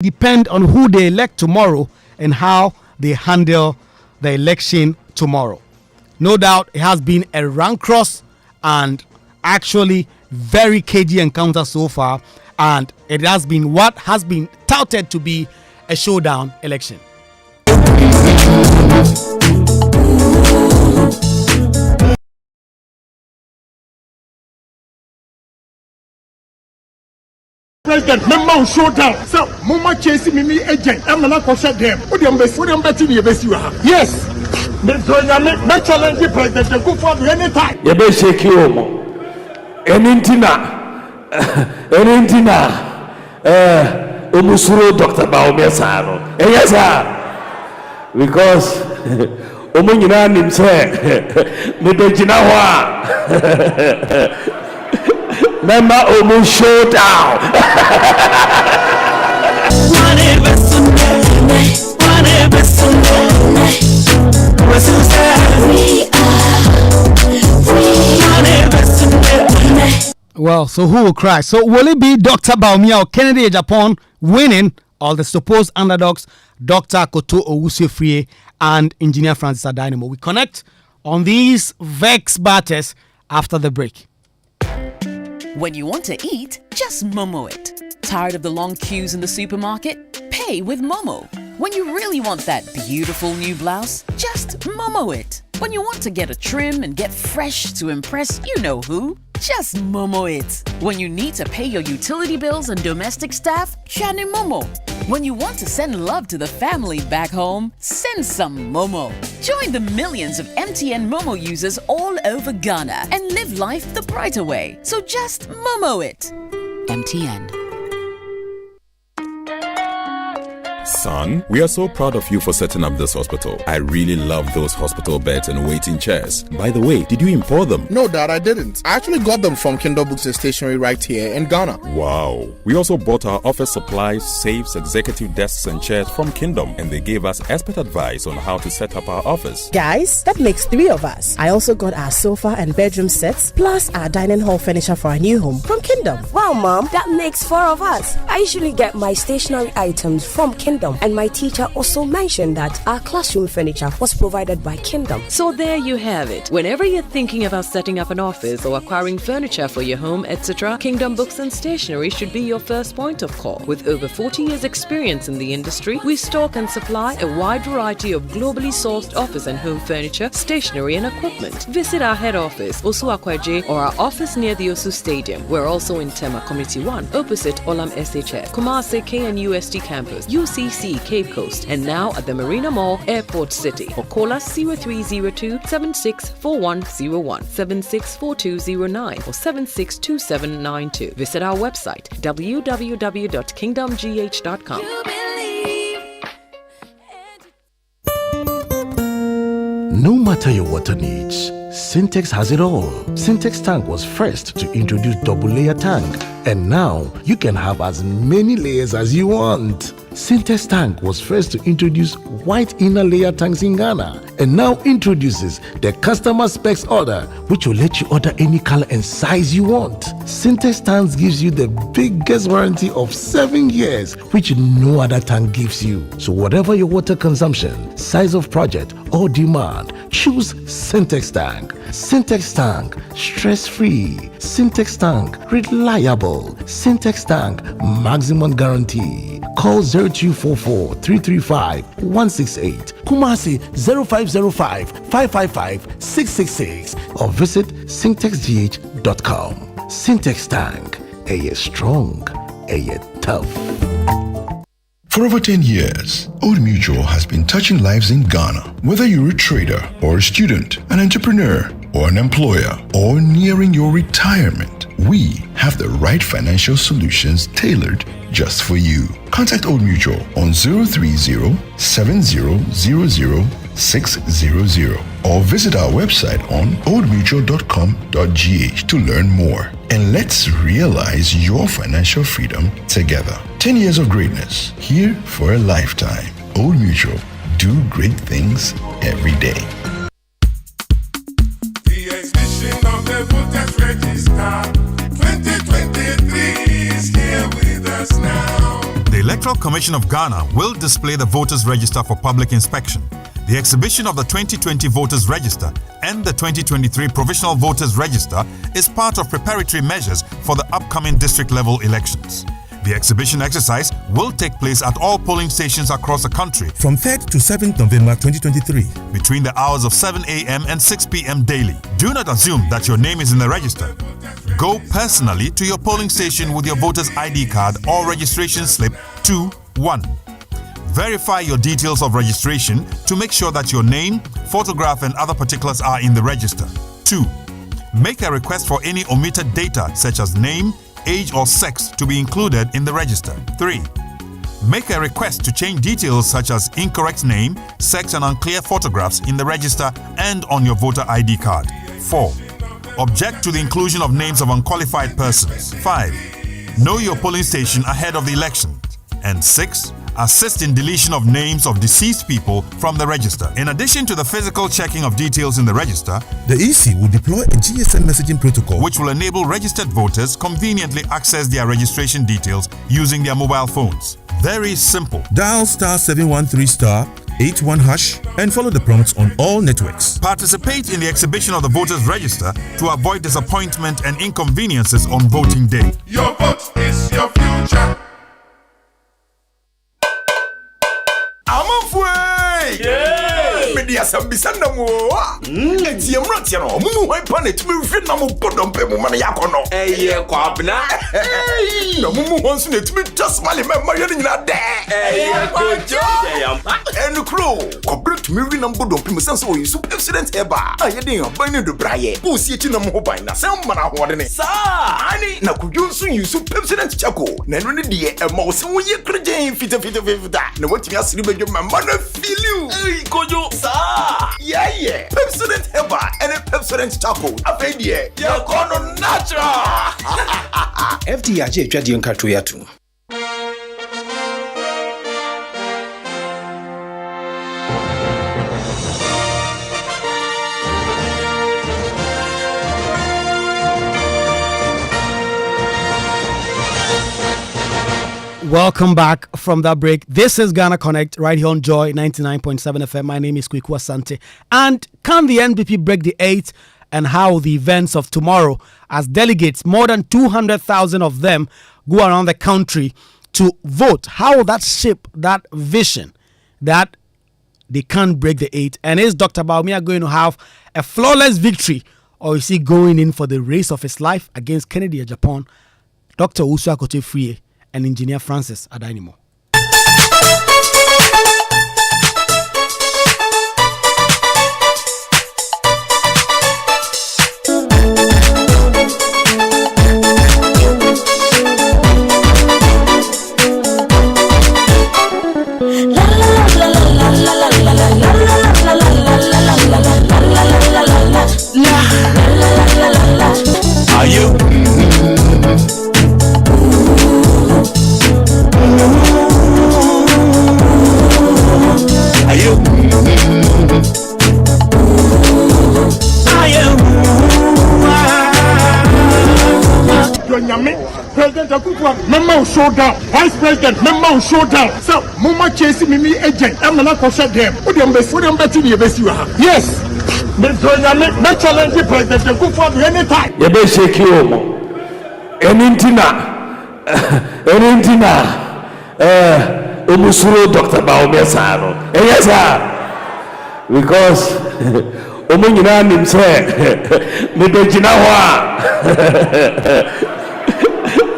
depend on who they elect tomorrow and how they handle the election tomorrow. No doubt it has been a rank cross and actually very cagey encounter so far, and it has been what has been touted to be a showdown election. President, member showdown. So, Mama chasing me agent. I'm not going to shut them. What do you betting you? Yes. Me challenge the president to go for any time. You be shake you mo. Enintina. Umusuro Dr. Baumia Sano. Yes, sir. Because Omunina himself, me Bejinawa. Member Omu showdown. Well, so who will cry? So will it be Dr. Baumia or Kennedy Japan winning, or the supposed underdogs, Dr. Koto Owusu-Frie and Engineer Francis Adynamo? We connect on these vex batters after the break. When you want to eat, just Momo it. Tired of the long queues in the supermarket? Pay with Momo. When you really want that beautiful new blouse, just Momo it. When you want to get a trim and get fresh to impress you know who, just Momo it. When you need to pay your utility bills and domestic staff, Shani Momo. When you want to send love to the family back home, send some Momo. Join the millions of MTN Momo users all over Ghana and live life the brighter way. So just Momo it. MTN. Son, we are so proud of you for setting up this hospital. I really love those hospital beds and waiting chairs. By the way, did you import them? No, Dad, I didn't. I actually got them from Kindle Books and Stationery right here in Ghana. Wow. We also bought our office supplies, safes, executive desks and chairs from Kingdom, and they gave us expert advice on how to set up our office. Guys, that makes 3 of us. I also got our sofa and bedroom sets, plus our dining hall furniture for our new home from Kingdom. Wow, Mom, that makes 4 of us. I usually get my stationery items from Kingdom, and my teacher also mentioned that our classroom furniture was provided by Kingdom. So there you have it. Whenever you're thinking about setting up an office or acquiring furniture for your home, etc., Kingdom Books and Stationery should be your first point of call. With over 40 years experience in the industry, we stock and supply a wide variety of globally sourced office and home furniture, stationery and equipment. Visit our head office, Osu Akwaje, or our office near the Osu Stadium. We're also in Tema Community 1, opposite Olam SHF, Kumasi KNUST campus, UCC Cape Coast, and now at the Marina Mall, Airport City. Or call us 0302 764101, 764209, or 762792. Visit our website www.kingdomgh.com. No matter your water needs, Syntex has it all. Syntex tank was first to introduce double layer tank, and now you can have as many layers as you want. Syntex tank was first to introduce white inner layer tanks in Ghana, and now introduces the customer specs order, which will let you order any color and size you want. Syntex tanks gives you the biggest warranty of 7 years, which no other tank gives you. So whatever your water consumption, size of project or demand, choose Syntex tank. Syntex tank, stress-free. Syntex tank, reliable. Syntex tank, maximum guarantee. Call 0244 335 168, Kumasi 0505 555 666, or visit syntexgh.com. Syntex tank, a year strong, a year tough. For over 10 years, Old Mutual has been touching lives in Ghana. Whether you're a trader or a student, an entrepreneur or an employer, or nearing your retirement, we have the right financial solutions tailored just for you. Contact Old Mutual on 030-7000-600 or visit our website on oldmutual.com.gh to learn more. And let's realize your financial freedom together. 10 years of greatness, here for a lifetime. Old Mutual, do great things every day. The exhibition of the voters register 2023 is here with us now. The electoral Electoral Commission of Ghana will display the voters' register for public inspection. The exhibition of the 2020 voters' register and the 2023 provisional voters' register is part of preparatory measures for the upcoming district-level elections. The exhibition exercise will take place at all polling stations across the country from 3rd to 7th November 2023 between the hours of 7 a.m. and 6 p.m. daily. Do not assume that your name is in the register. Go personally to your polling station with your voter's ID card or registration slip 2-1. Verify your details of registration to make sure that your name, photograph, and other particulars are in the register. 2. Make a request for any omitted data such as name, age, or sex to be included in the register. 3. Make a request to change details such as incorrect name, sex, and unclear photographs in the register and on your voter ID card. 4. Object to the inclusion of names of unqualified persons. 5. Know your polling station ahead of the election. And 6. Assist in deletion of names of deceased people from the register. In addition to the physical checking of details in the register, the EC will deploy a GSM messaging protocol which will enable registered voters conveniently access their registration details using their mobile phones. Very simple. Dial *713*81# and follow the prompts on all networks. Participate in the exhibition of the voters' register to avoid disappointment and inconveniences on voting day. Your vote is your future. Media Sambisanda mo. Etiemratiano, mumu wepane tumi na mo podompe mu mana yakono. Eye kwabna. No mumu wonsu ne tumi tasmali memma yeni nyina de. Eye kojo. Enu kro, kobre tumi na podompe mu sense o yisu president eba. Ayede aban ne do braye. Bo si eti na mo ban na sem mana hoode ne. Sa, ani na kudwonsu yisu president chako. Na enu ne de ema wo se wo ye krejen fita. Na watimi asiri bedwo memma na feel you. Kojo. Sa. Yeah. President Eba and a President Chaco. Afedie. Ya kono natural. FDIJ twadi nkato yatu. Welcome back from that break. This is Ghana Connect right here on Joy 99.7 FM. My name is Kwaku Asante. And can the NPP break the 8 and how the events of tomorrow as delegates, more than 200,000 of them, go around the country to vote? How will that shape that vision that they can't break the 8? And is Dr. Bawumia going to have a flawless victory, or is he going in for the race of his life against Kennedy Japan, Dr. Usu Akote-Frie, and Engineer Francis Adainimo? Are you? President Kwaku, member showdown. Vice President, member showdown. So, Mama chasing me agent. I'm not going to shut them. What do you betting you? Yes. But challenge President Kwaku anytime. You be shake you. Anything. Omusuro Dr. Bawumia Sano. Yes, sir. Because Omunyina nimse medojina wa.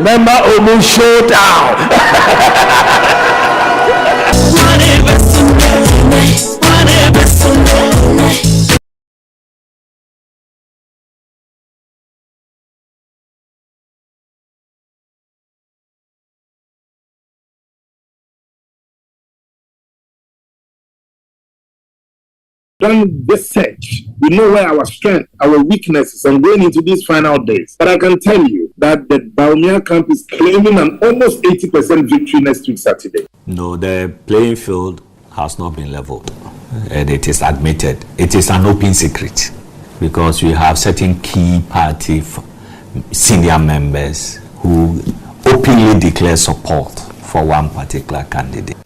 Member Omu showdown. Done this search, we know where our strength, our weaknesses, and going into these final days. But I can tell you that the Bawumia camp is claiming an almost 80% victory next week Saturday. No, the playing field has not been leveled, and it is admitted. It is an open secret because we have certain key party senior members who openly declare support for one particular candidate.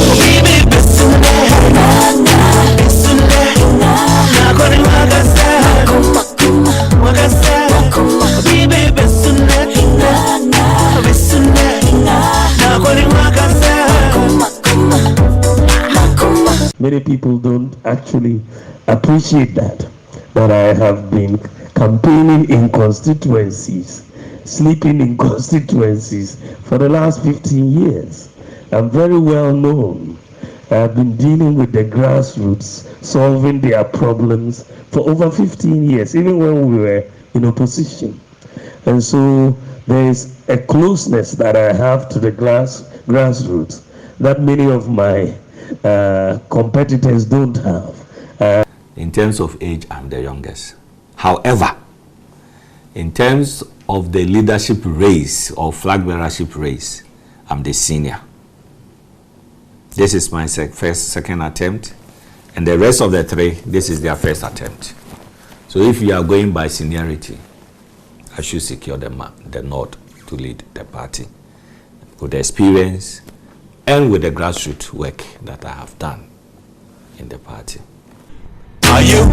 Many people don't actually appreciate that I have been campaigning in constituencies, sleeping in constituencies for the last 15 years. I'm very well known. I've been dealing with the grassroots, solving their problems for over 15 years, even when we were in opposition. And so there is a closeness that I have to the grassroots that many of my competitors don't have. In terms of age, I'm the youngest. However, in terms of the leadership race or flag bearership race, I'm the senior. This is my second attempt, and the rest of the three, this is their first attempt. So if you are going by seniority, I should secure the nod to lead the party with the experience and with the grassroots work that I have done in the party. Are you?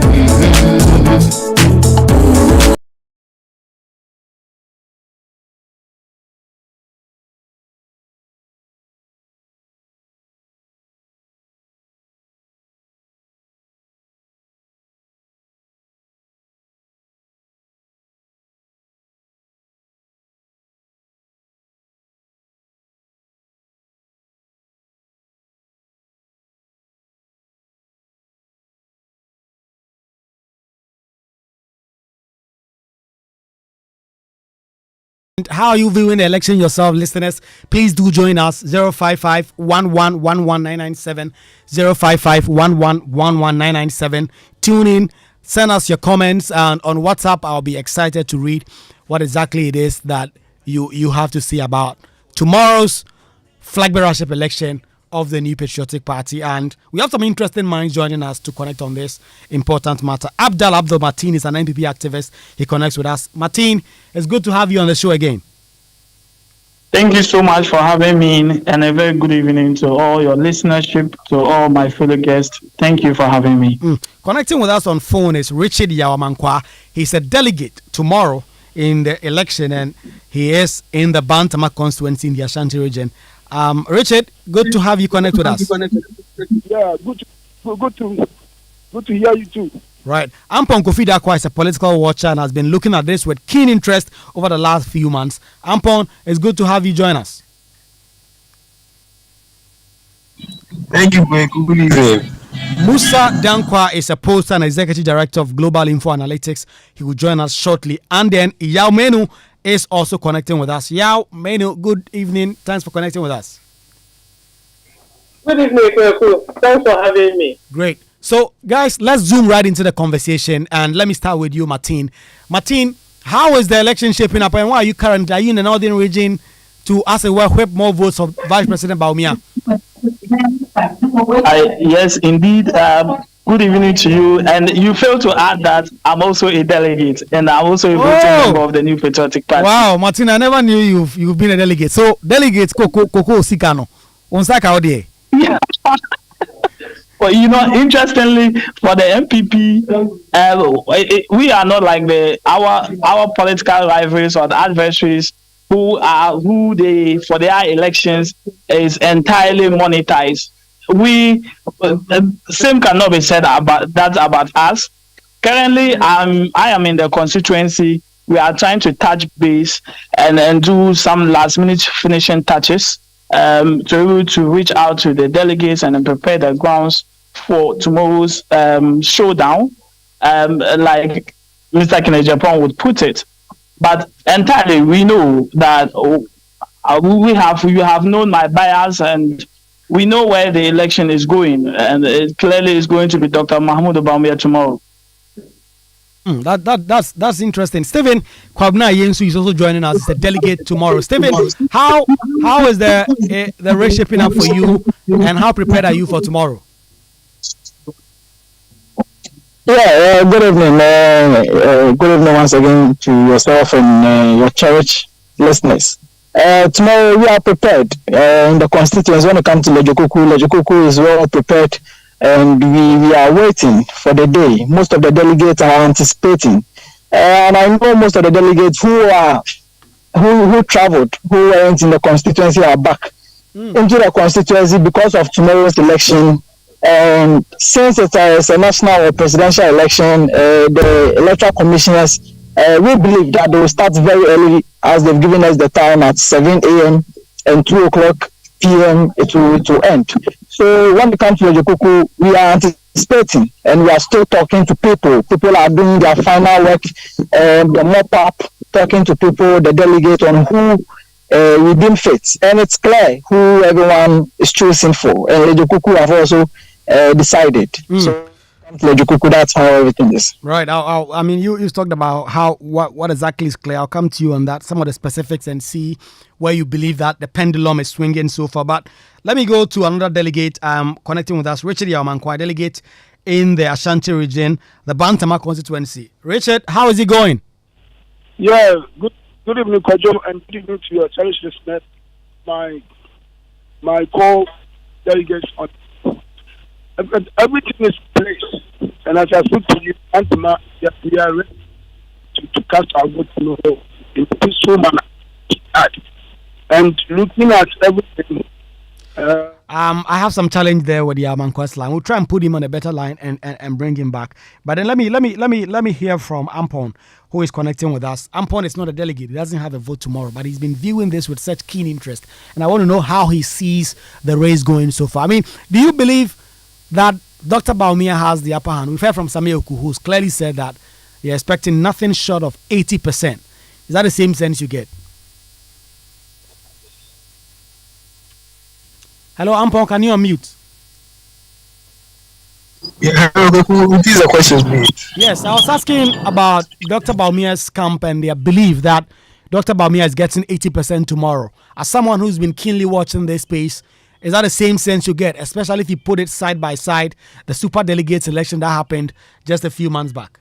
How are you viewing the election yourself, listeners? Please do join us. 055 1111997, 055 1111997. Tune in, send us your comments, and on WhatsApp I'll be excited to read what exactly it is that you have to say about tomorrow's flag bearership election of the New Patriotic Party. And we have some interesting minds joining us to connect on this important matter. Abdul Martin is an NPP activist. He connects with us. Martin, it's good to have you on the show again. Thank you so much for having me, and a very good evening to all your listenership, to all my fellow guests. Thank you for having me. Connecting with us on phone is Richard Yawamankwa. He's a delegate tomorrow in the election, and he is in the Bantama constituency in the Ashanti region. Richard, good to have you connect with us. Yeah, good to hear you too. Right. Ampon Kofi Dakwa is a political watcher and has been looking at this with keen interest over the last few months. Ampon, it's good to have you join us. Thank you, good evening. Musa Dankwa is a poster and executive director of Global Info Analytics. He will join us shortly. And then Yao Menu is also connecting with us. Yao Menu, good evening. Thanks for connecting with us. Good evening, Kwaku. Thanks for having me. Great. So, guys, let's zoom right into the conversation. And let me start with you, Martin. Martin, how is the election shaping up? And why are you currently in the northern region to, as it were, whip more votes of Vice President Bawumia? Yes, indeed. Good evening to you. And you failed to add that I'm also a delegate, and I'm also a voting member of the New Patriotic Party. Wow, Martin, I never knew you've been a delegate. So, delegates, Koko Sikano, Onsaka Odie. Yeah. Well, interestingly, for the MPP, we are not like our political rivals or the adversaries who they for their elections is entirely monetized. Same cannot be said about us. Currently, I am in the constituency. We are trying to touch base and do some last minute finishing touches to reach out to the delegates and prepare the grounds for tomorrow's showdown, like Mr. Kennedy Japan would put it. But entirely, we know that you have known my bias, and we know where the election is going, and it clearly is going to be Dr. Mahmoud Bawumia tomorrow. That's interesting. Stephen Kwabna Yensu is also joining us as a delegate tomorrow. Stephen, how is the race shaping up for you, and how prepared are you for tomorrow? Yeah, good evening. Good evening once again to yourself and your church listeners. Tomorrow we are prepared in the constituents. When it comes to Lejokuku is well prepared, and we are waiting for the day. Most of the delegates are anticipating, and I know most of the delegates who traveled, who went in the constituency are back into the constituency because of tomorrow's election. And since it's a national or presidential election, the electoral commissioners, we believe that they will start very early, as they've given us the time at 7 a.m. and 2 o'clock p.m. it will end. So when it comes to Lejokuku, we are anticipating and we are still talking to people. People are doing their final work, the mop-up, talking to people, the delegate on who we deem fit. And it's clear who everyone is choosing for. And Lejokuku have also decided. So Lejokuku, that's how everything is. Right. I mean, you talked about what exactly is clear. I'll come to you on that, some of the specifics, and see where you believe that the pendulum is swinging so far. But let me go to another delegate connecting with us, Richard Yamankwa, delegate in the Asante region, the Bantama constituency. Richard, how is it going? Yeah, good evening, Kwaku, and good evening to your cherished listeners, my co-delegates on. Everything is placed, and as I speak to you, Antama, we are ready to cast our vote in a peaceful manner. And looking at everything. I have some challenge there with the Amankwa's line. We'll try and put him on a better line and bring him back. But then let me hear from Ampon, who is connecting with us. Ampon is not a delegate; he doesn't have a vote tomorrow, but he's been viewing this with such keen interest, and I want to know how he sees the race going so far. I mean, do you believe that Dr. Baumia has the upper hand? We've heard from Samioku, who's clearly said that you're expecting nothing short of 80%. Is that the same sense you get? Hello, Ampon, can you unmute? Yeah, these are questions, please. Yes, I was asking about Dr. Baumia's camp and their belief that Dr. Baumia is getting 80% tomorrow. As someone who's been keenly watching this space, is that the same sense you get, especially if you put it side by side, the super delegates election that happened just a few months back?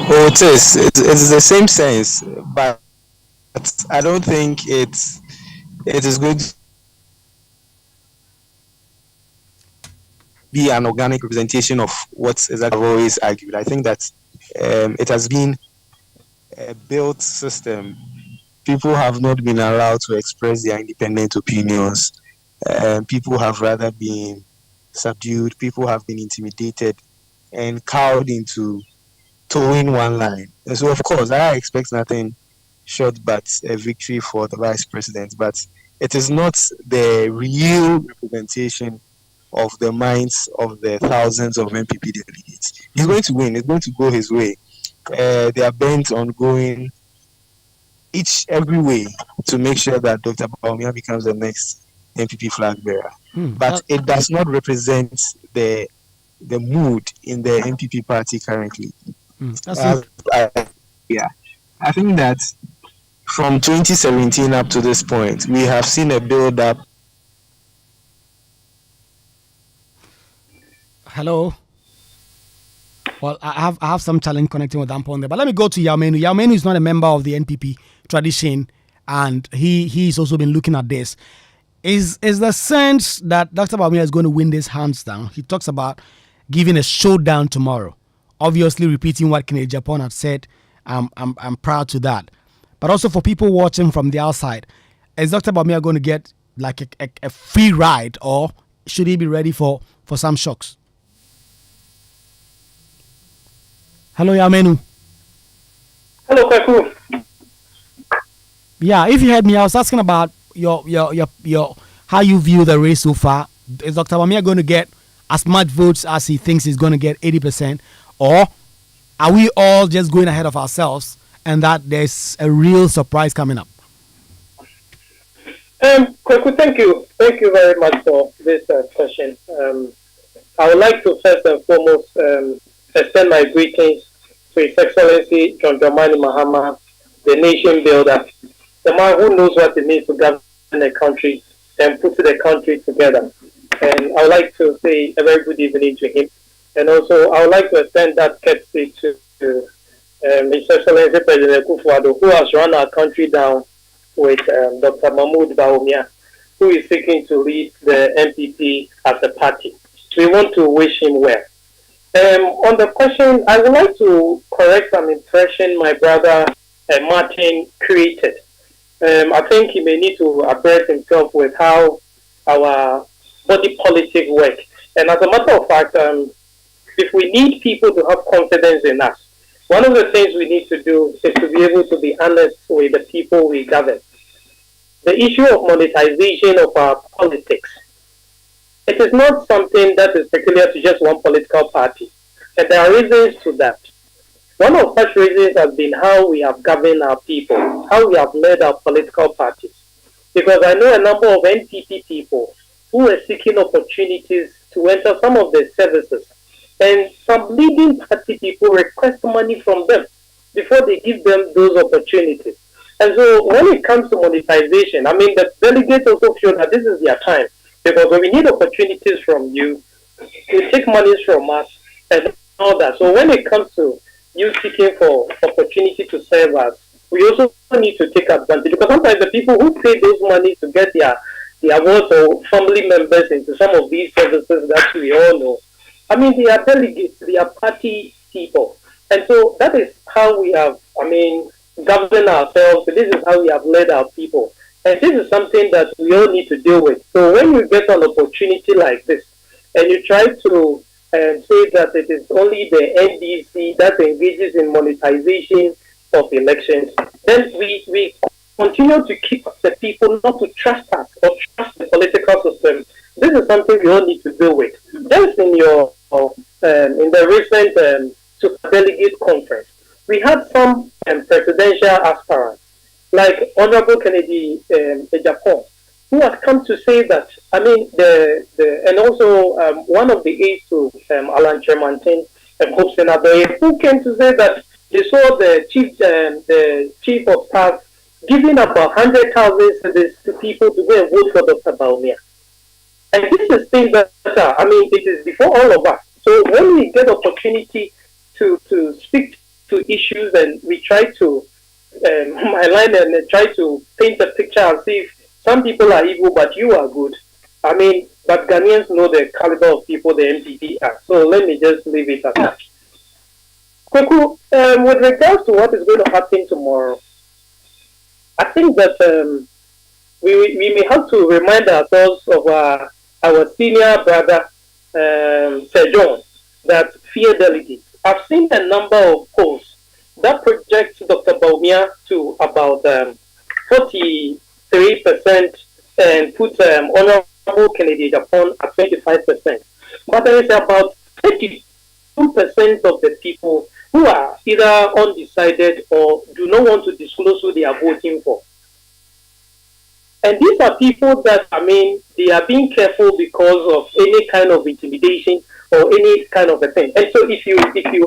Oh, it is. It's the same sense, but I don't think it is going to be an organic representation of what I've always argued. I think that it has been a built system. People have not been allowed to express their independent opinions. People have rather been subdued. People have been intimidated and cowed into towing one line. And so, of course, I expect nothing short but a victory for the vice president. But it is not the real representation of the minds of the thousands of MPP delegates. He's going to win. It's going to go his way. They are bent on going every way to make sure that Dr. Baumia becomes the next MPP flag bearer. But it does not represent the mood in the MPP party currently. I think that from 2017 up to this point, we have seen a build-up. Hello. Well, I have some challenge connecting with Ampon there, but let me go to Yaumenu. Yaumenu is not a member of the NPP tradition, and he's also been looking at this. Is the sense that Dr. Baumia is going to win this hands down? He talks about giving a showdown tomorrow. Obviously, repeating what Kennedy Japan had said. I'm proud to that. But also for people watching from the outside, is Dr. Baumia going to get like a free ride, or should he be ready for some shocks? Hello, Yaumenu. Hello, Kwaku. Yeah, if you heard me, I was asking about your how you view the race so far. Is Dr. Baumia going to get as much votes as he thinks he's going to get, 80%, or are we all just going ahead of ourselves and that there's a real surprise coming up? Kwaku, thank you very much for this question. I would like to first and foremost extend my greetings to His Excellency John Dramani Mahama, the nation builder, the man who knows what it means to govern a country and put the country together. And I would like to say a very good evening to him. And also, I would like to extend that courtesy to His Excellency President Kufuor, who has run our country down with Dr. Mahmoud Bawumia, who is seeking to lead the NPP as a party. We want to wish him well. On the question, I would like to correct some impression my brother Martin created. I think he may need to abreast himself with how our body politic work. And as a matter of fact, if we need people to have confidence in us, one of the things we need to do is to be able to be honest with the people we govern. The issue of monetization of our politics, it is not something that is peculiar to just one political party. And there are reasons to that. One of such reasons has been how we have governed our people, how we have led our political parties. Because I know a number of NPP people who are seeking opportunities to enter some of the services. And some leading party people request money from them before they give them those opportunities. And so when it comes to monetization, I mean, the delegates also feel that this is their time. Because when we need opportunities from you, you take monies from us and all that. So when it comes to you seeking for opportunity to serve us, we also need to take advantage. Because sometimes the people who pay those money to get their awards or family members into some of these services that we all know, I mean, they are delegates, they are party people. And so that is how we have, governed ourselves. This is how we have led our people. And this is something that we all need to deal with. So when you get an opportunity like this, and you try to say that it is only the NDC that engages in monetization of elections, then we continue to keep the people not to trust us or trust the political system. This is something we all need to deal with. Just in your in the recent super delegate conference, we had some presidential aspirants, like Honorable Kennedy Japan, who has come to say that, and also one of the aides to Alan Tremantin, Hope Senadoye, who came to say that they saw the chief of staff giving about 100,000 to people to go and vote for Dr. Bawumia. And this is things that, it is before all of us. So when we get opportunity to speak to issues and we try to highlight and try to paint a picture and see if some people are evil but you are good. But Ghanaians know the caliber of people the MPP are. So let me just leave it at that. Kwaku, with regards to what is going to happen tomorrow, I think that we may have to remind ourselves of our senior brother, Sir John, that fear delegates. I've seen a number of polls that project Dr. Bawumia to about 43% and put Honorable Kennedy Japan at 25%. But there is about 32% of the people who are either undecided or do not want to disclose who they are voting for. And these are people that, they are being careful because of any kind of intimidation or any kind of a thing. And so if you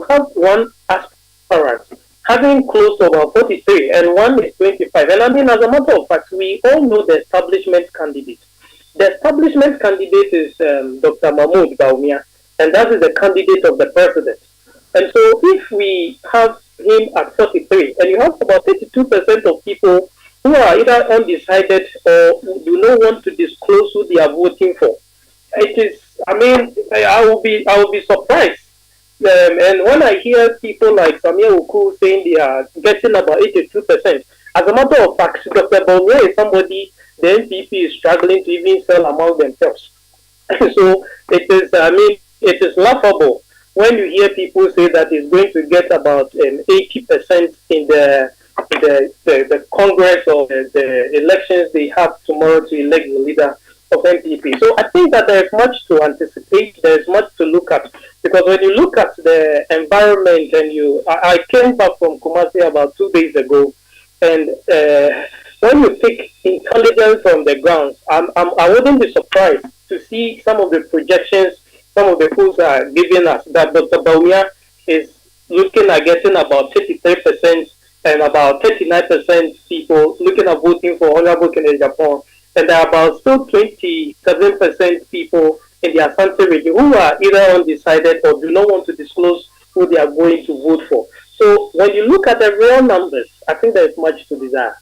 have one aspirant having close to about 43 and one is 25, and as a matter of fact, we all know the establishment candidate. The establishment candidate is Dr. Mahmoud Bawumia, and that is the candidate of the president. And so if we have him at 43, and you have about 32% of people who are either undecided or do not want to disclose who they are voting for, it is, I will be surprised. And when I hear people like Samia Uku saying they are getting about 82%, as a matter of fact, Dr. Bawumia is somebody the NPP is struggling to even sell among themselves. So it is laughable when you hear people say that it's going to get about 80% in the Congress or the elections they have tomorrow to elect the leader of NPP. So I think that there is much to anticipate, there is much to look at, because when you look at the environment and I came back from Kumasi about 2 days ago, and when you take intelligence from the ground, I wouldn't be surprised to see some of the projections, some of the polls are giving us that Dr. Bawumia is looking at getting about 33% and about 39% people looking at voting for Honorable Kennedy Japan. And there are about still 27% people in the Asante region who are either undecided or do not want to disclose who they are going to vote for. So when you look at the real numbers, I think there is much to desire.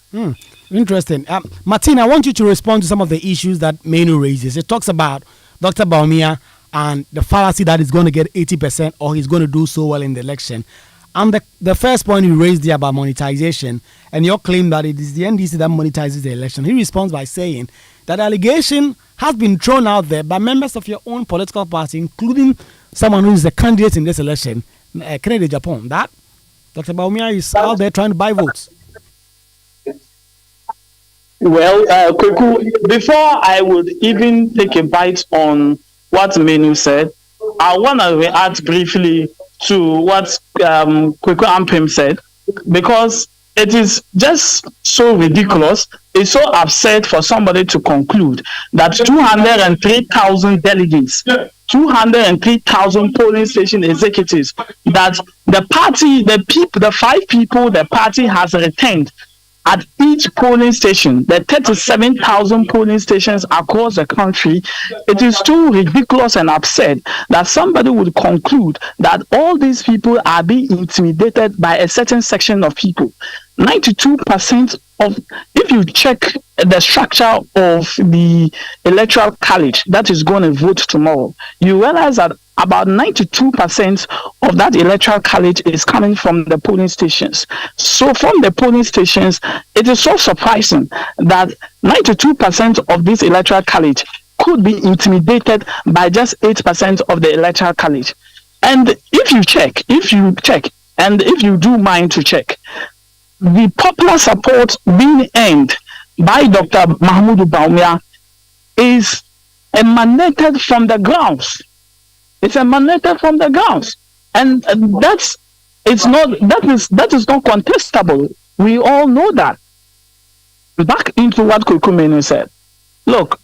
Interesting. Martin, I want you to respond to some of the issues that Menu raises. It talks about Dr. Baumia and the fallacy that he's going to get 80% or he's going to do so well in the election. And the first point you raised there about monetization and your claim that it is the NDC that monetizes the election. He responds by saying that allegation has been thrown out there by members of your own political party, including someone who is a candidate in this election, Kennedy Japan, that Dr. Baumia is out there trying to buy votes. Well, Kwaku, before I would even take a bite on what Menu said, I want to react briefly to what Kwaku Ampem said, because it is just so ridiculous. It's so absurd for somebody to conclude that 203,000 delegates, 203,000 polling station executives, that the party, the 5 people the party has retained at each polling station, the 37,000 polling stations across the country, it is too ridiculous and absurd that somebody would conclude that all these people are being intimidated by a certain section of people. 92% of, if you check the structure of the electoral college that is going to vote tomorrow, you realize that about 92% of that electoral college is coming from the polling stations. So from the polling stations, it is so surprising that 92% of this electoral college could be intimidated by just 8% of the electoral college. And if you check, and if you do mind to check, the popular support being earned by Dr. Mahmoud Baumia is emanated from the grounds. It's emanated from the grounds, and that is not contestable. We all know that. Back into what Kukumenu said. Look,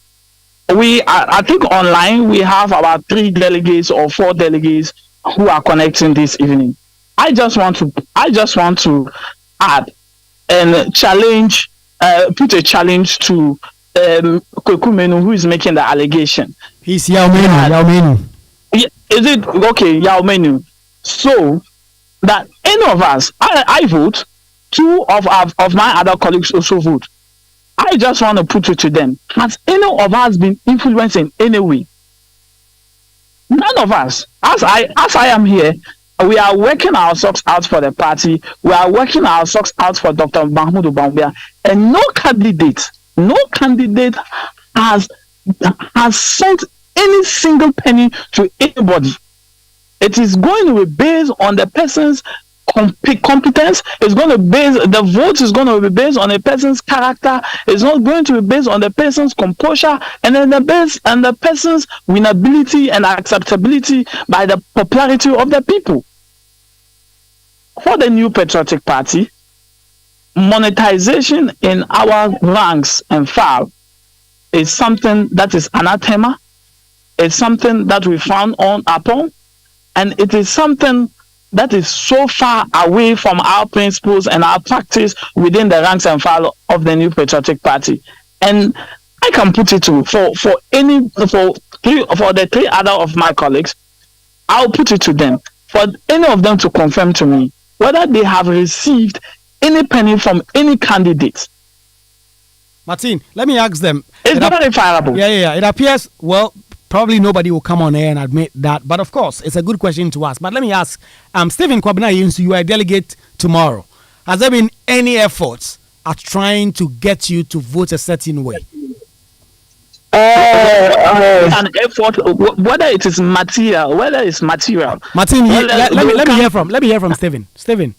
I think online we have about 3 delegates or 4 delegates who are connecting this evening. I just want to add and challenge, put a challenge to Kukumenu, who is making the allegation. He's Yaumenu. Is it okay, Yao Menu? So that any of us, I vote, 2 of my other colleagues also vote. I just want to put it to them. Has any of us been influenced in any way? None of us. As I am here, we are working our socks out for the party. We are working our socks out for Dr. Mahmoud Bambia, and no candidate has sent any single penny to anybody. It is going to be based on the person's competence. It's going to the vote is going to be based on a person's character. It's not going to be based on the person's composure and then the person's winnability and acceptability by the popularity of the people. For the New Patriotic Party, monetization in our ranks and file is something that is anathema. It's something that we found upon, and it is something that is so far away from our principles and our practice within the ranks and file of the New Patriotic Party. And I can put it to for the 3 other of my colleagues, I'll put it to them for any of them to confirm to me whether they have received any penny from any candidate. Martin, let me ask them. It's not verifiable. Yeah. It appears, well, probably nobody will come on air and admit that. But of course, it's a good question to ask. But let me ask, Stephen Kwabena Yinsu, you are a delegate tomorrow. Has there been any efforts at trying to get you to vote a certain way? An effort, whether it is material, Martin, let me hear from Stephen. Stephen.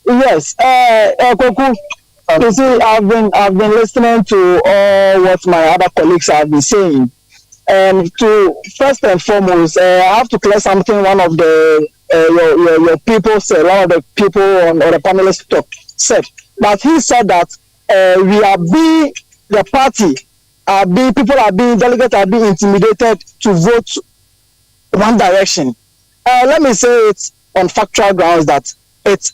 Yes, Kwaku. You see, I've been listening to all what my other colleagues have been saying. To first and foremost, I have to clear something. One of the your people said, one of the people on the panelists said, but he said that the party delegates are being intimidated to vote one direction. Let me say it on factual grounds that it's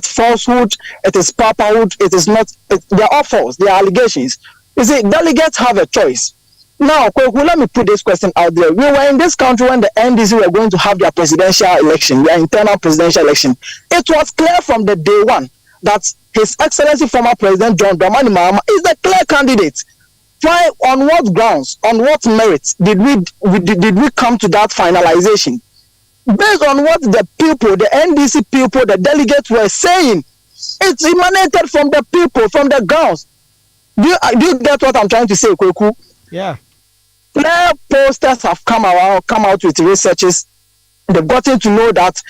falsehood, it is paperhood, it is not, they are all false, they are allegations. You see, delegates have a choice. Now, Kwaku, let me put this question out there. We were in this country when the NDC were going to have their presidential election, their internal presidential election. It was clear from the day one that His Excellency former President John Dramani Mahama is the clear candidate. Why, on what grounds, on what merits did we come to that finalization? Based on what the people, the NDC people, the delegates were saying, it's emanated from the people, from the grounds. Do you get what I'm trying to say, Kwaku? Yeah. Clear posters have come out with researches. They've gotten to know that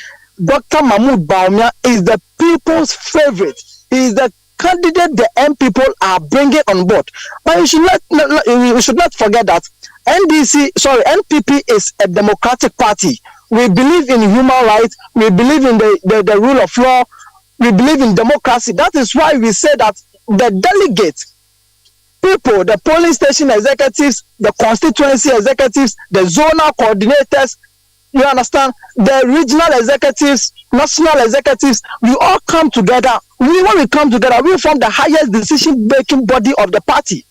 Dr. Mahmoud Bawumia is the people's favorite. He is the candidate the M people are bringing on board. But we should not forget that NPP is a democratic party. We believe in human rights. We believe in the rule of law. We believe in democracy. That is why we say that the delegates, people, the polling station executives, the constituency executives, the zonal coordinators, you understand, the regional executives, national executives, we all come together. When we come together, we form the highest decision-making body of the party.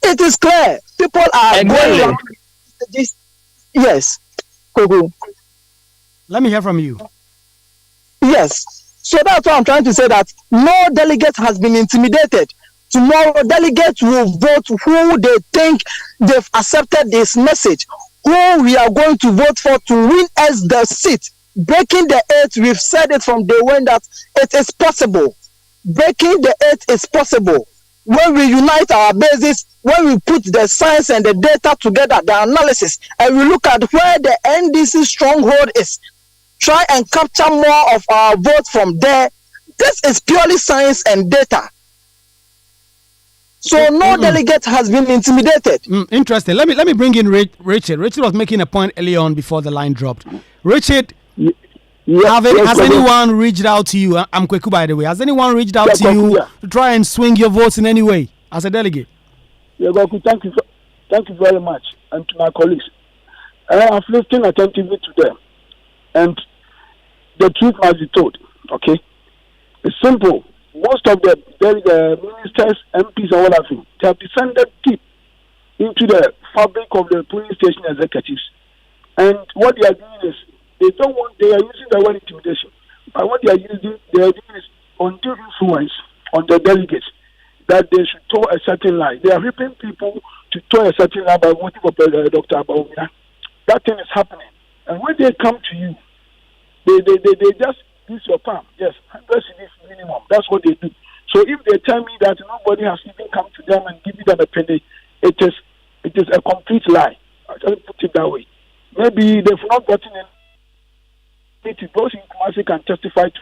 It is clear. People are going around this. Yes. Kwaku. Let me hear from you. Yes. So that's why I'm trying to say that no delegate has been intimidated. Tomorrow, delegates will vote who they think they've accepted this message, who we are going to vote for to win us the seat. Breaking the eight, we've said it from day one that it is possible. Breaking the eight is possible. When we unite our bases, when we put the science and the data together, the analysis, and we look at where the NDC stronghold is, try and capture more of our vote from there. This is purely science and data. So no delegate has been intimidated. Interesting. Let me bring in Richard. Richard was making a point earlier on before the line dropped. Richard, has anyone reached out to you? I'm Kwaku, by the way. Has anyone reached out to you to try and swing your votes in any way as a delegate? Yeah, Kwaku, thank you very much, and to my colleagues. I've listened attentively to them, and the truth must be told. Okay, it's simple. Most of the ministers, MPs, and all of them, they have descended deep into the fabric of the polling station executives. And what they are doing is, they are using the word intimidation. But what they are doing is undue influence on the delegates, that they should toe a certain line. They are helping people to toe a certain line by voting for Dr. Bawumia. That thing is happening. And when they come to you, they just use your palm. Yes, 100 cedis minimum. That's what they do. So if they tell me that nobody has even come to them and given them a penny, it is a complete lie. I just put it that way. Maybe they've not gotten it. Those in Kumasi can testify to.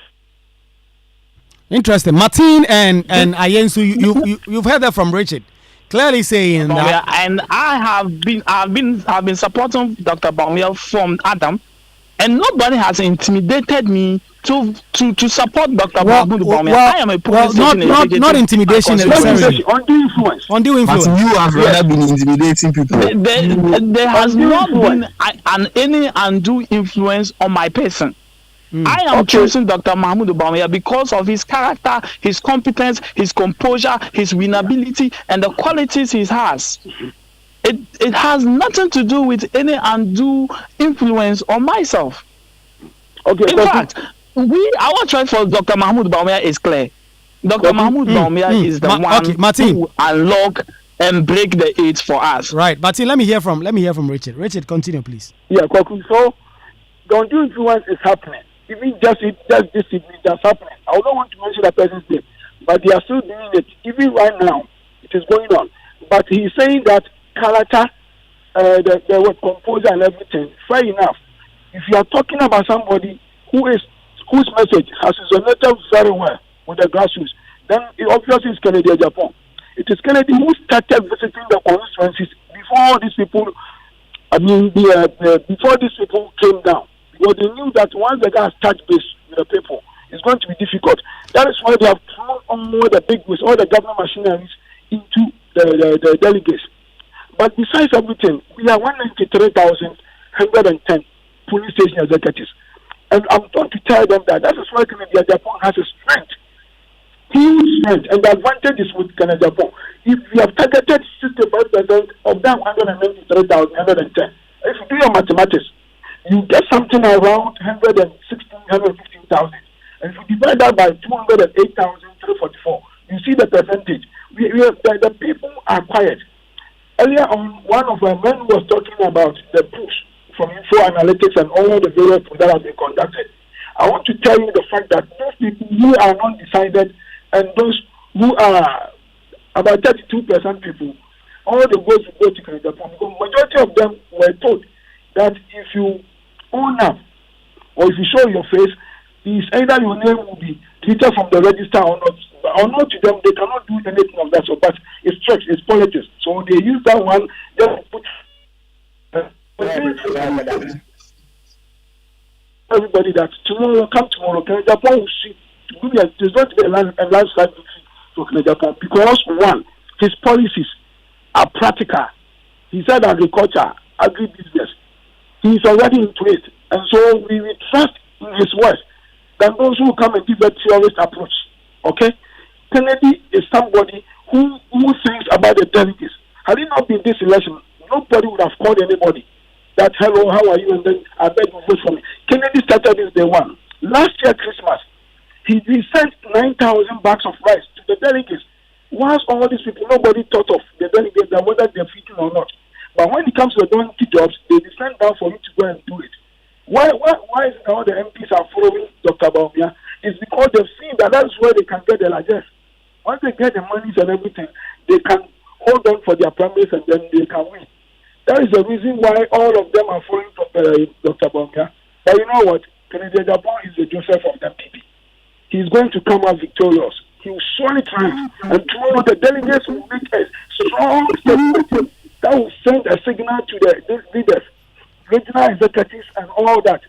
Interesting. Martin and Ayensu, you've heard that from Richard, clearly saying that. And I've been supporting Dr. Bawumia from Adam. And nobody has intimidated me to support Dr. Mahmoud Bawumia. I am a not intimidation necessarily. Undue influence. But you have rather been intimidating people. There has not been any undue influence on my person. I am choosing Dr. Mahmoud Bawumia because of his character, his competence, his composure, his winnability, and the qualities he has. It has nothing to do with any undue influence on myself. Okay. In fact, our choice for Dr. Mahmoud Bawumia is clear. Dr. Mahmoud Bawumia is the one who unlock and break the eight for us. Right, Martin. Let me hear from Richard. Richard, continue, please. Yeah, Kwaku. So the undue influence is happening. Even just this evening, that's happening. I don't want to mention that person's name, but they are still doing it. Even right now, it is going on. But he's saying that character, the word composer and everything. Fair enough. If you are talking about somebody whose message has resonated very well with the grassroots, then it obviously is Kennedy Japan. It is Kennedy who started visiting the constituencies before these people. Before these people came down, because they knew that once the guy touched base with the people, it's going to be difficult. That is why they have thrown all the big wigs, all the government machineries into the delegates. But besides everything, we are 193,110 police station executives. And I'm trying to tell them that is why Canada Japan has a strength. Huge strength. And the advantage is with Canada Japan. If we have targeted 65% of them 193,110. If you do your mathematics, you get something around 115,000. And if you divide that by 208,344, you see the percentage. The people are quiet. Earlier on, one of our men was talking about the push from info analytics and all the various that have been conducted. I want to tell you the fact that those people who are not decided and those who are about 32% people, all the votes will go to Canada. Because majority of them were told that if you own up or if you show your face, it's either your name will be deleted from the register or not. Or not to them, they cannot do anything of that. So, but it's church, it's politics. So they use that one just to put everybody that tomorrow, come tomorrow, Canada will see. There's going to be a landslide victory for Canada because one, his policies are practical. He said agriculture, agribusiness. He is already into it, and so we will trust in his words than those who come and give a theorist approach. Okay, Kennedy is somebody who thinks about the delegates. Had it not been this election, nobody would have called anybody that hello, how are you, and then I beg you vote for me. Kennedy started this day one. Last year Christmas, he sent 9,000 bags of rice to the delegates. Whilst all these people, nobody thought of the delegates that whether they're fitting or not. But when it comes to the donkey jobs, they descend down for you to go and do it. Why is it all the MPs are following Dr. Baumia? It's because they've seen that that's where they can get the largest. Once they get the monies and everything, they can hold on for their primaries and then they can win. That is the reason why all of them are following Dr. Baumia. But you know what? Kennedy Japan is the Joseph of the MPP. He's going to come out victorious. He will surely triumph. And tomorrow the delegates will make a strong statement that will send a signal to the leaders, regional executives and all that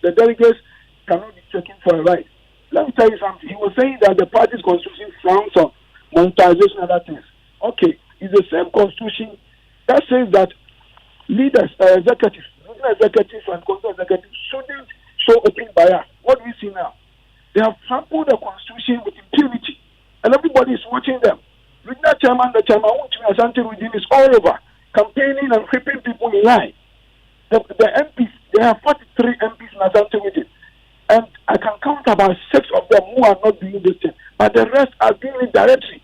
the delegates cannot be taken for a ride. Let me tell you something. He was saying that the party's constitution frowns on monetization and other things. Okay, it's the same constitution that says that leaders, executives, regional executives and council executives shouldn't show open bias. What do we see now? They have trampled the constitution with impunity, and everybody is watching them. Regional chairman, the chairman, Asante regime is all over, campaigning and whipping people in line. The MPs, they have 43 MPs in Asante region, and I can count about 6 of them who are not doing this thing, but the rest are doing it directly.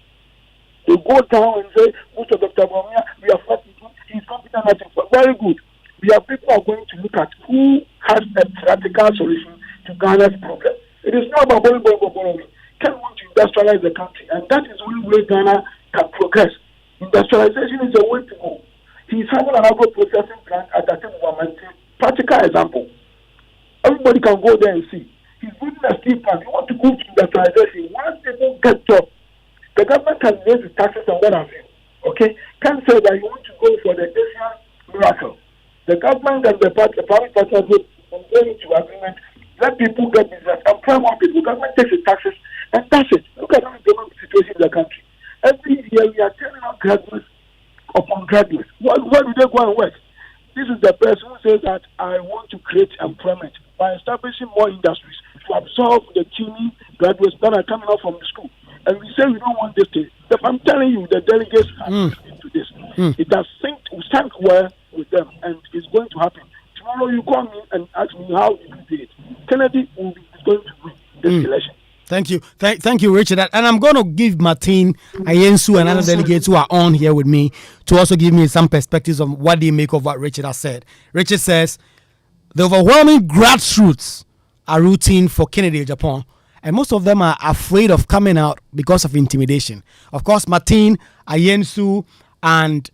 They go down and say, Mr. Dr. Baumia, we are fighting him, he's competent at it. Very good. We are people are going to look at who has a practical solution to Ghana's problem. It is not about borrowing. Can want to industrialize the country, and that is the only way Ghana can progress. Industrialization is the way to go. He's having an agro-processing plant at the government. Practical example. Everybody can go there and see. He's building a steel plant. You want to go to industrialization. Once people get jobs, the government can raise the taxes and what have you. Okay? Can't say that you want to go for the Asian miracle. The government and the private partners will go into agreement. Let people get business. Employ more people. Government takes the taxes and that's it. Look at the economic situation in the country. Every year we are turning out graduates upon graduates. Where do they go and work? This is the person who says that I want to create employment by establishing more industries to absorb the teeny graduates that are coming out from the school. And we say we don't want this thing. But I'm telling you, the delegates have looked into this. It has sank well with them, and it's going to happen. Tomorrow you call me and ask me how you did it. Kennedy is going to win this election. Thank you. Thank you, Richard. And I'm going to give Martin, Ayensu, and other delegates who are on here with me to also give me some perspectives on what they make of what Richard has said. Richard says the overwhelming grassroots are rooting for Kennedy Japan, and most of them are afraid of coming out because of intimidation. Of course, Martin, Ayensu, and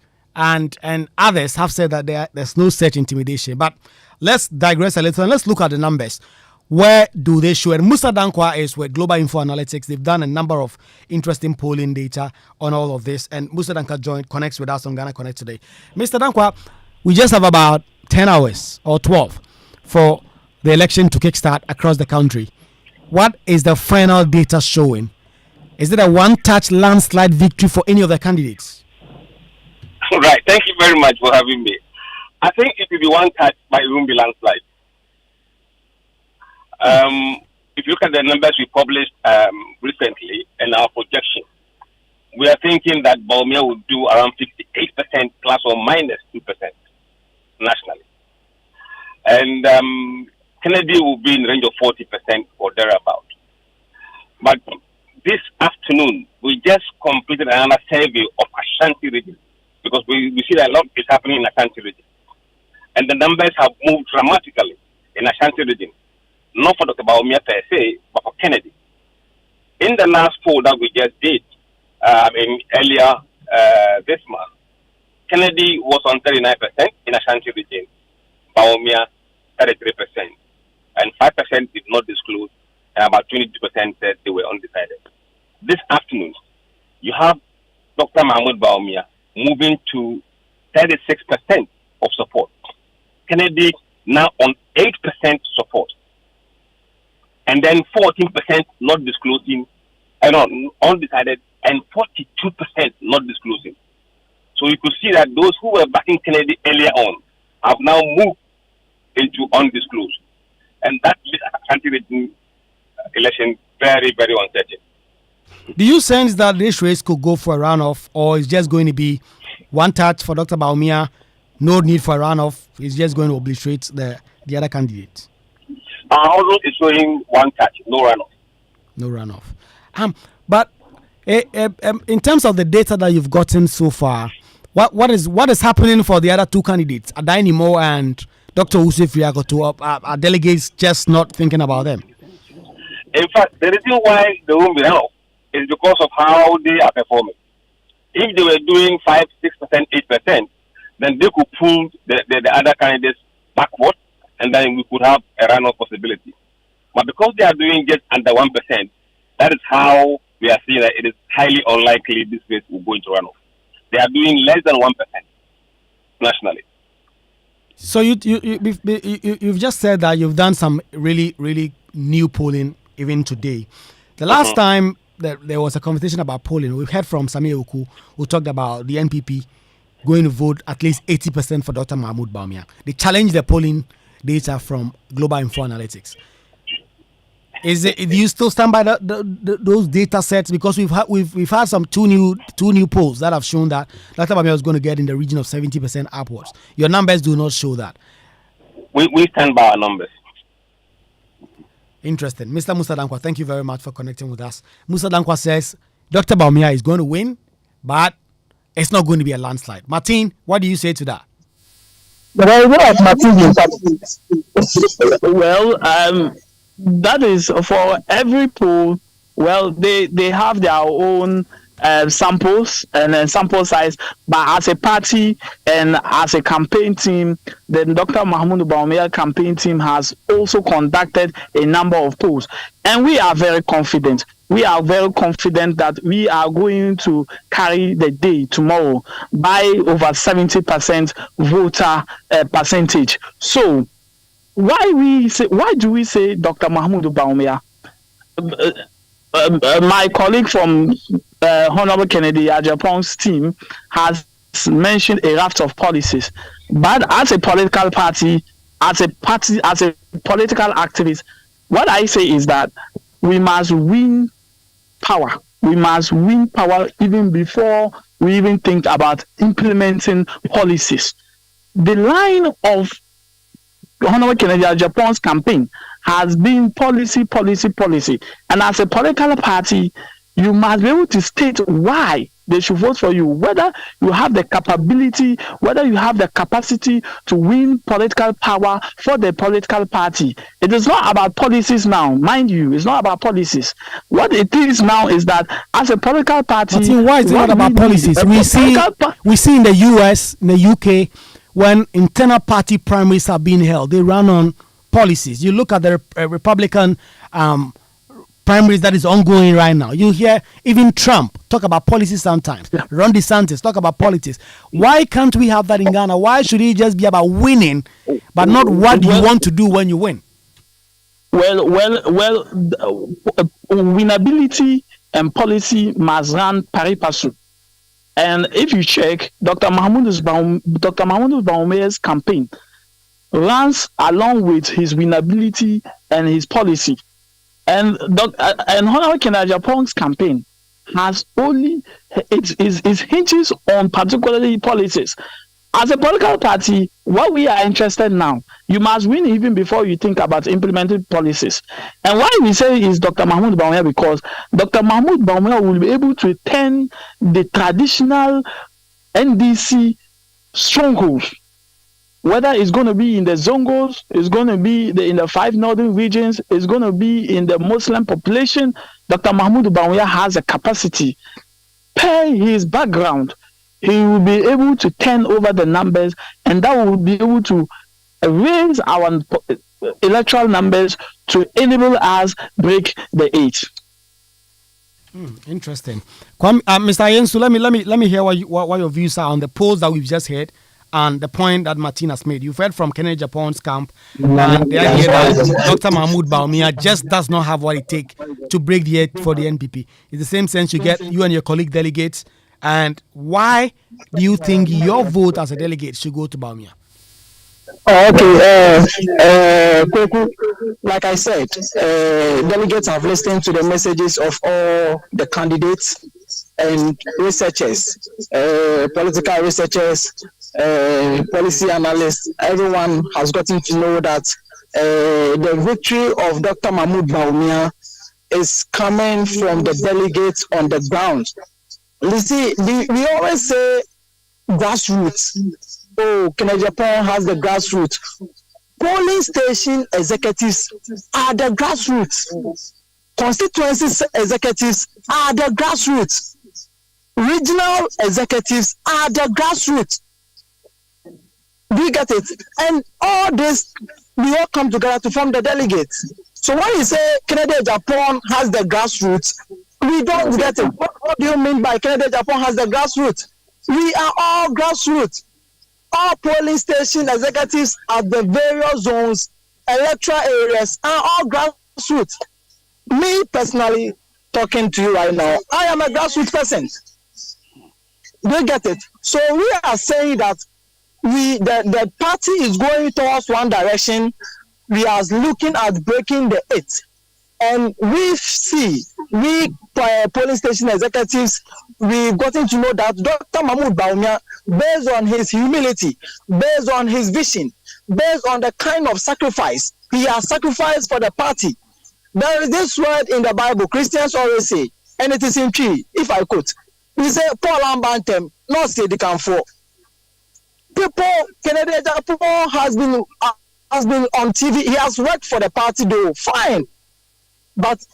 others have said that there's no such intimidation. But let's digress a little and let's look at the numbers. Where do they show? And Musa Dankwa is with Global Info Analytics. They've done a number of interesting polling data on all of this. And Musa Dankwa connects with us on Ghana Connect today. Mr. Dankwa, we just have about 10 hours or 12 for the election to kickstart across the country. What is the final data showing? Is it a one-touch landslide victory for any of the candidates? All right. Thank you very much for having me. I think it will be one touch, but it won't be landslide. If you look at the numbers we published recently and our projection, we are thinking that Baumia will do around 58% plus or minus 2% nationally. And Kennedy will be in the range of 40% or thereabout. But this afternoon, we just completed another survey of Ashanti region because we see that a lot is happening in Ashanti region. And the numbers have moved dramatically in Ashanti region. Not for Dr. Baumia per se, but for Kennedy. In the last poll that we just did, earlier this month, Kennedy was on 39% in Ashanti region, Baumia 33%, and 5% did not disclose, and about 22% said they were undecided. This afternoon, you have Dr. Mahmoud Baumia moving to 36% of support. Kennedy now on 8% support. And then 14% not disclosing, undecided, and 42% not disclosing. So you could see that those who were backing Kennedy earlier on have now moved into undisclosed. And that makes anti-region election very, very uncertain. Do you sense that this race could go for a runoff, or is just going to be one touch for Dr. Baumia, no need for a runoff, it's just going to obliterate the other candidate? Although it's showing one touch, no runoff. No runoff. But in terms of the data that you've gotten so far, what is happening for the other two candidates, Adainimo and Dr. Usef Riagoto? Are delegates just not thinking about them? In fact, the reason why they won't be runoff is because of how they are performing. If they were doing 5, 6%, 8%, then they could pull the other candidates backward, and then we could have a runoff possibility. But because they are doing just under 1%, that is how we are seeing that it is highly unlikely this race will go into runoff. They are doing less than 1% nationally. So you've just said that you've done some really, really new polling even today. The last time that there was a conversation about polling, we've heard from Sami Oku, who talked about the NPP going to vote at least 80% for Dr. Mahmoud Baumia. They challenged the polling data from Global Info Analytics. Do you still stand by those data sets? Because we've had some two new polls that have shown that Dr. Baumia was going to get in the region of 70% upwards. Your numbers do not show that. We stand by our numbers. Interesting. Mr. Musa Dankwa, thank you very much for connecting with us. Musa Dankwa says Dr. Baumia is going to win, but it's not going to be a landslide. Martin, what do you say to that? Well, that is for every poll. Well, they have their own samples and sample size, but as a party and as a campaign team, the Dr. Mahmoud Baumia campaign team has also conducted a number of polls, and we are very confident. We are very confident that we are going to carry the day tomorrow by over 70% voter percentage. So, why do we say Dr. Mahmoud Baumia? My colleague from Honorable Kennedy Ajapong's team has mentioned a raft of policies, but as a political party, as a political activist, what I say is that we must win power. We must win power even before we even think about implementing policies. The line of Honorable Kennedy Japan's campaign has been policy. And as a political party, you must be able to state why they should vote for you, whether you have the capability, whether you have the capacity to win political power for the political party. It is not about policies now, mind you. It's not about policies. What it is now is that as a political party, Martin, why is it not about policies? We see in the US, in the UK, when internal party primaries are being held, they run on policies. You look at the Republican primaries that is ongoing right now. You hear even Trump talk about policies sometimes. Yeah. Ron DeSantis talk about politics. Why can't we have that in Ghana? Why should it just be about winning, but not what you want to do when you win? Well, winnability and policy must run pari passu. And if you check, Dr. Mahmoud Baume's campaign runs along with his winnability and his policy. And Honorable Kennedy Japan's campaign has only it hinges on particularly policies. As a political party, what we are interested now, you must win even before you think about implementing policies. And why we say is Dr. Mahmoud Bawumia, because Dr. Mahmoud Bawumia will be able to turn the traditional NDC strongholds, whether it's going to be in the Zongos, it's going to be in the 5 northern regions, it's going to be in the Muslim population. Dr. Mahmoud Bawumia has a capacity, per his background, he will be able to turn over the numbers, and that will be able to raise our electoral numbers to enable us break the 8. Interesting. Mr. Yensu, let me hear what your views are on the polls that we've just heard and the point that Martin has made. You've heard from Kennedy Japon's camp, and the idea that Dr. Mahmoud Bawumia just does not have what it takes to break the 8 for the NPP. In the same sense, you get you and your colleague delegates. And why do you think your vote as a delegate should go to Bawumia? Kwaku, like I said, delegates have listened to the messages of all the candidates and researchers, political researchers, policy analysts. Everyone has gotten to know that the victory of Dr. Mahmoud Bawumia is coming from the delegates on the ground. You see, we always say grassroots. Oh, Kennedy Japan has the grassroots. Polling station executives are the grassroots. Constituency executives are the grassroots. Regional executives are the grassroots. Do you get it? And all this, we all come together to form the delegates. So when you say Kennedy Japan has the grassroots, we don't get it. What do you mean by Kennedy Japan has the grassroots? We are all grassroots. All polling station executives at the various zones, electoral areas are all grassroots. Me personally, talking to you right now, I am a grassroots person. Do you get it? So we are saying that the party is going towards one direction. We are looking at breaking the 8. And we polling station executives, we've gotten to know that Dr. Mahmoud Bawumia, based on his humility, based on his vision, based on the kind of sacrifice he has sacrificed for the party. There is this word in the Bible, Christians always say, and it is in tree, if I quote. We say, Paul Ambantem, not say they can fall. People, Kennedy Japan has been on TV, he has worked for the party though, fine. But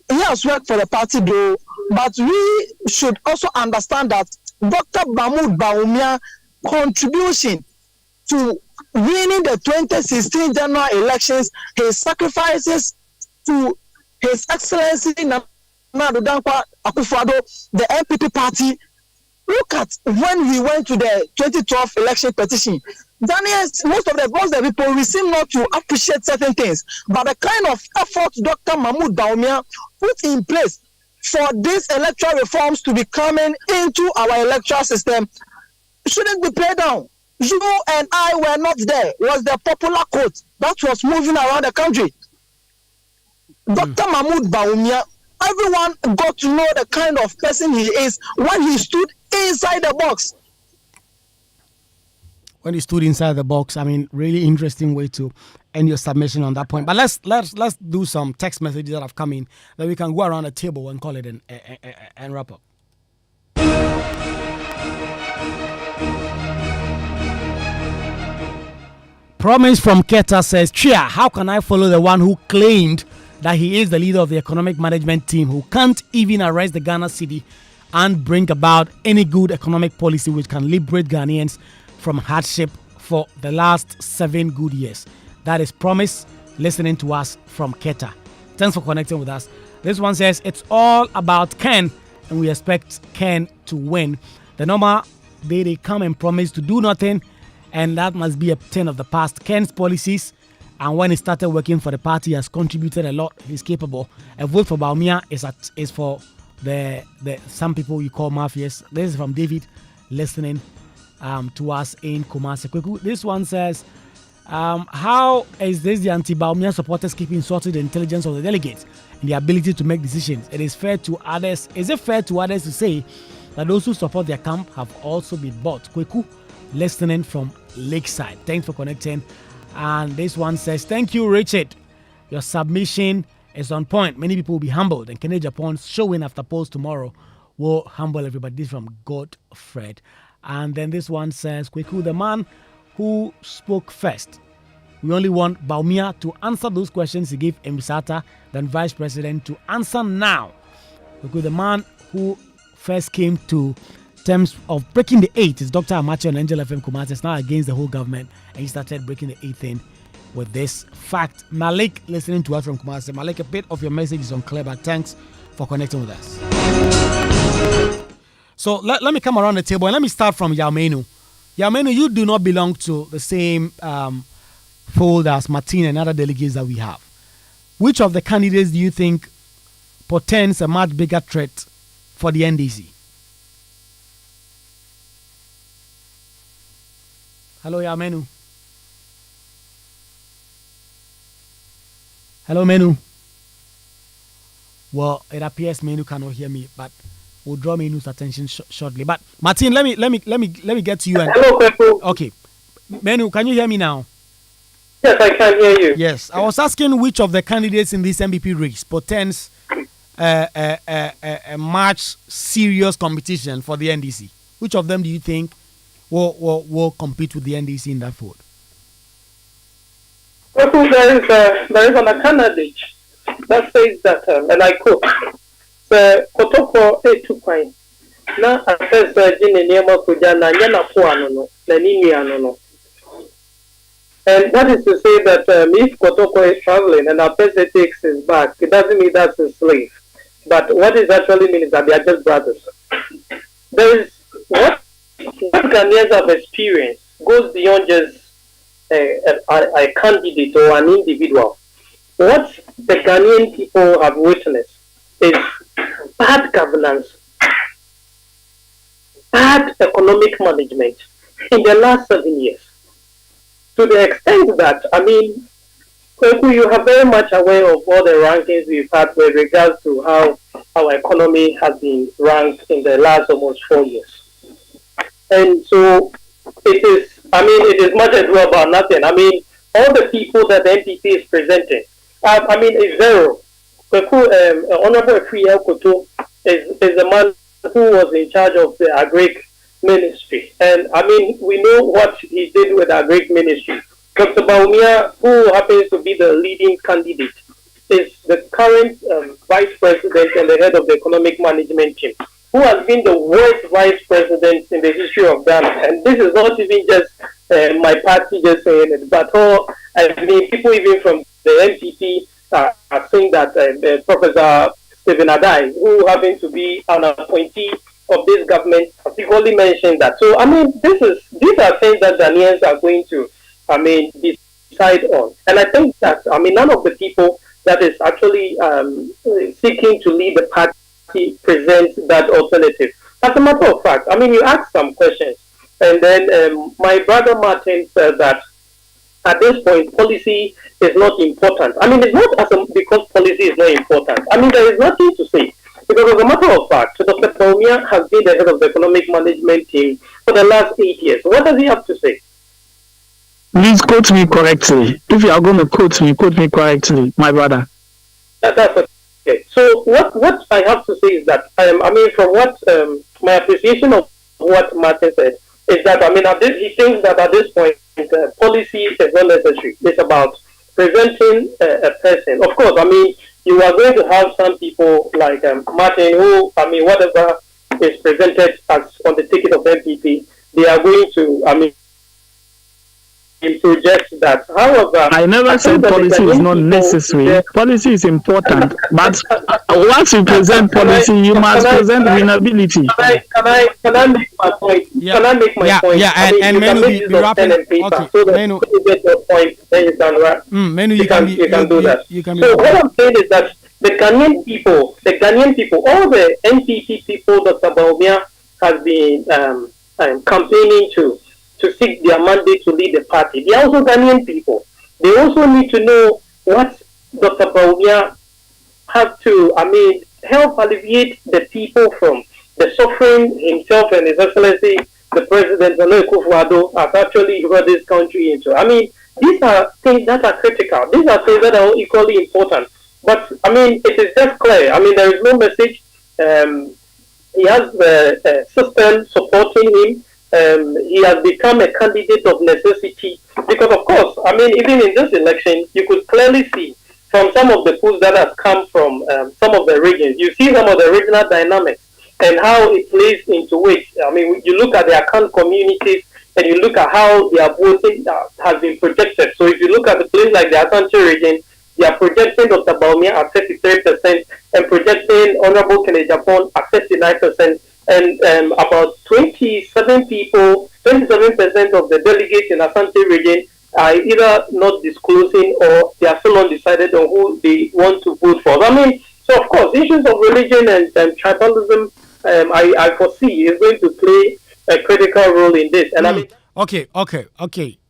he has worked for the party though, but we should also understand that Dr. Mahmoud Bawumia contribution to winning the 2016 general elections, his sacrifices to His Excellency Nana Dankwa Akufo-Addo, the NPP party. Look at when we went to the 2012 election petition. Most of the people, we seem not to appreciate certain things, but the kind of effort Dr. Mahmoud Bawumia put in place for these electoral reforms to be coming into our electoral system shouldn't be played down. You and I were not there, was the popular quote that was moving around the country. Dr. Mahmoud Bawumia, everyone got to know the kind of person he is when he stood inside the box. When he stood inside the box, I mean, really interesting way to end your submission on that point. But let's do some text messages that have come in that we can go around the table and call it and wrap up. Promise from Keta says, Chia, how can I follow the one who claimed that he is the leader of the economic management team who can't even arrest the Ghana city and bring about any good economic policy which can liberate Ghanaians from hardship for the last 7 good years? That is Promise, listening to us from Keta. Thanks for connecting with us. This one says, it's all about Ken, and we expect Ken to win. The normal day they come and promise to do nothing, and that must be a thing of the past. Ken's policies, and when he started working for the party, has contributed a lot. He's capable. A vote for Bawumia is for the some people you call mafias. This is from David, listening to us in Kumasi. This one says, How is this the anti-Baumia supporters keep insulting the intelligence of the delegates and the ability to make decisions? It is fair to others. Is it fair to others to say that those who support their camp have also been bought? Kwaku, listening from Lakeside. Thanks for connecting. And this one says, thank you, Richard. Your submission is on point. Many people will be humbled. And Kennedy Japan's showing after polls tomorrow will humble everybody. This is from Godfred. And then this one says, Kwaku, the man who spoke first. We only want Baumia to answer those questions he gave Msata, then Vice President, to answer now. Kwaku, the man who first came to terms of breaking the 8 is Dr. Amachi on Angel FM Kumasi. It's now against the whole government, and he started breaking the 8 thing with this fact. Malik, listening to us from Kumasi. Malik, a bit of your message is unclear, but thanks for connecting with us. So let me come around the table and let me start from Yamenu. Yamenu, you do not belong to the same fold as Martin and other delegates that we have. Which of the candidates do you think portends a much bigger threat for the NDC? Hello, Yamenu. Hello, Menu. Well, it appears Menu cannot hear me, but we'll draw Menu's attention shortly. But Martin, let me get to you. Hello, Kwaku. Okay, Menu, can you hear me now? Yes, I can hear you. Yes, I was asking which of the candidates in this MPP race portends a much serious competition for the NDC. Which of them do you think will compete with the NDC in that field? There is an candidate that says that, and I quote, Kotoko Etukwai, na afesa jine niema kuja na nyana puano no, na nini ano no. And that is to say that if Kotoko is traveling and Afesa takes his back, it doesn't mean that's a slave. But what it actually means is that they are just brothers. There is what Ghanaians have experienced goes beyond just a candidate or an individual. What the Ghanaian people have witnessed is bad governance, bad economic management in the last 7 years. To the extent that, I mean, you are very much aware of all the rankings we've had with regards to how our economy has been ranked in the last almost 4 years. And so it is much ado about nothing. I mean, all the people that the NPP is presenting, it's zero. Honorable Free Koto is the man who was in charge of the Agric Ministry. And I mean, we know what he did with the Agric Ministry. Dr. Baumia, who happens to be the leading candidate, is the current vice president and the head of the economic management team, who has been the worst vice president in the history of Ghana. And this is not even just my party just saying it, but people even from the NPP are saying that Professor Stephen Adai, who happens to be an appointee of this government, particularly mentioned that. So, I mean, these are things that Ghanaians are going to, decide on. And I think that, none of the people that is actually seeking to lead the party presents that alternative. As a matter of fact, you asked some questions, and then my brother Martin said that at this point, policy is not important. It's not because policy is not important. There is nothing to say. Because as a matter of fact, Dr. Baumia has been the head of the economic management team for the last 8 years. What does he have to say? Please quote me correctly. If you are going to quote me correctly, my brother. That's okay. So what I have to say is that, from what my appreciation of what Martin said, is that, he thinks that at this point, policy is not necessary. It's about presenting a person. Of course, you are going to have some people like Martin who, whatever is presented as on the ticket of MPP, they are going to, project that. However, I never said policy is not necessary. Policy is important, but once you present policy, you must present winnability. Can I make my point? Yeah. Can I make my point? Yeah, and Menu, be wrapping. Okay, so that Menu. you get your point, then you can Menu, you can do that. You can so what I'm saying is that the Ghanaian people, all the NPP people that Baumia has been campaigning to to seek their mandate to lead the party. They are also Ghanaian people. They also need to know what Dr. Bawumia has to, help alleviate the people from the suffering himself and His Excellency, the President, Nana Akufo-Addo, has actually brought this country into. These are things that are critical. These are things that are equally important. But, it is just clear. There is no message. He has a system supporting him. He has become a candidate of necessity. Because, of course, even in this election, you could clearly see from some of the polls that have come from some of the regions, you see some of the regional dynamics and how it plays into it. You look at the account communities and you look at how their voting has been projected. So if you look at the place like the Asante region, they are projecting Dr. Bawumia at 33% and projecting Honorable Kennedy Japan at 39%. And about 27% of the delegates in Asante region are either not disclosing or they are still undecided on who they want to vote for. So of course, issues of religion and tribalism, I foresee is going to play a critical role in this. And Okay.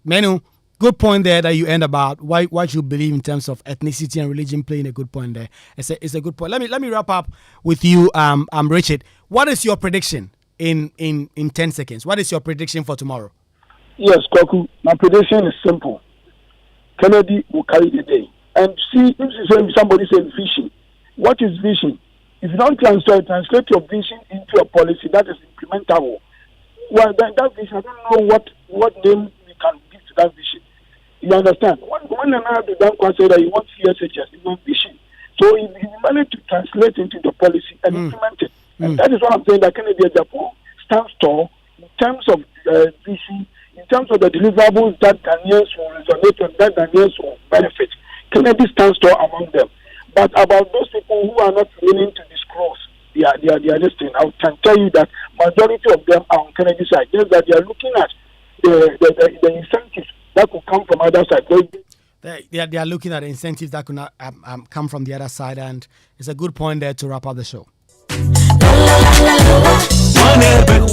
Menu, good point there that you end about what you believe in terms of ethnicity and religion, playing a good point there. It's a good point. Let me wrap up with you, Richard. What is your prediction in 10 seconds? What is your prediction for tomorrow? Yes, Kwaku, my prediction is simple. Kennedy will carry the day. And see, if somebody says vision, what is vision? If you don't translate your vision into a policy that is implementable, well, then that vision, I don't know what name we can give to that vision. You understand? When another Dankwa said that he wants CSHS, it's not vision. So if you manage to translate into the policy and implement it, and that is what I'm saying, that Kennedy Japan stands tall in terms of vision, in terms of the deliverables that Ghanaians will resonate with, that Ghanaians will benefit. Kennedy stands tall among them. But about those people who are not willing to disclose their listing, I can tell you that majority of them are on Kennedy's side. Just that they are looking at the incentives that could come from other side. They are looking at incentives that could not come from the other side, and it's a good point there to wrap up the show.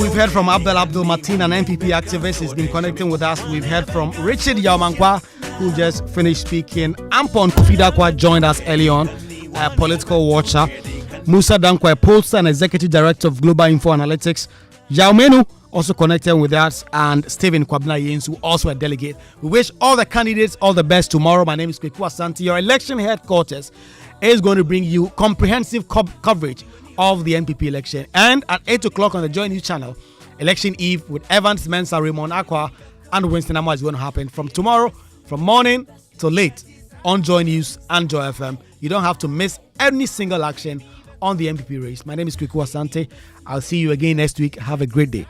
We've heard from Abdul Martin, an NPP activist. He's been connecting with us. We've heard from Richard Yamankwa, who just finished speaking. Ampon Kofidakwa joined us early on, a political watcher. Musa Dankwa, a pollster and executive director of Global Info Analytics. Yaumenu also connected with us, and Stephen Kwabena Yensu, also a delegate. We wish all the candidates all the best tomorrow. My name is Kwaku Asante. Your election headquarters is going to bring you comprehensive coverage of the NPP election. And at 8 o'clock on the Joy News channel, Election Eve with Evans, Mensah, Raymond Akwa, and Winston Amwa is going to happen from tomorrow, from morning to late on Joy News and Joy FM. You don't have to miss any single action on the NPP race. My name is Kwaku Asante. I'll see you again next week. Have a great day.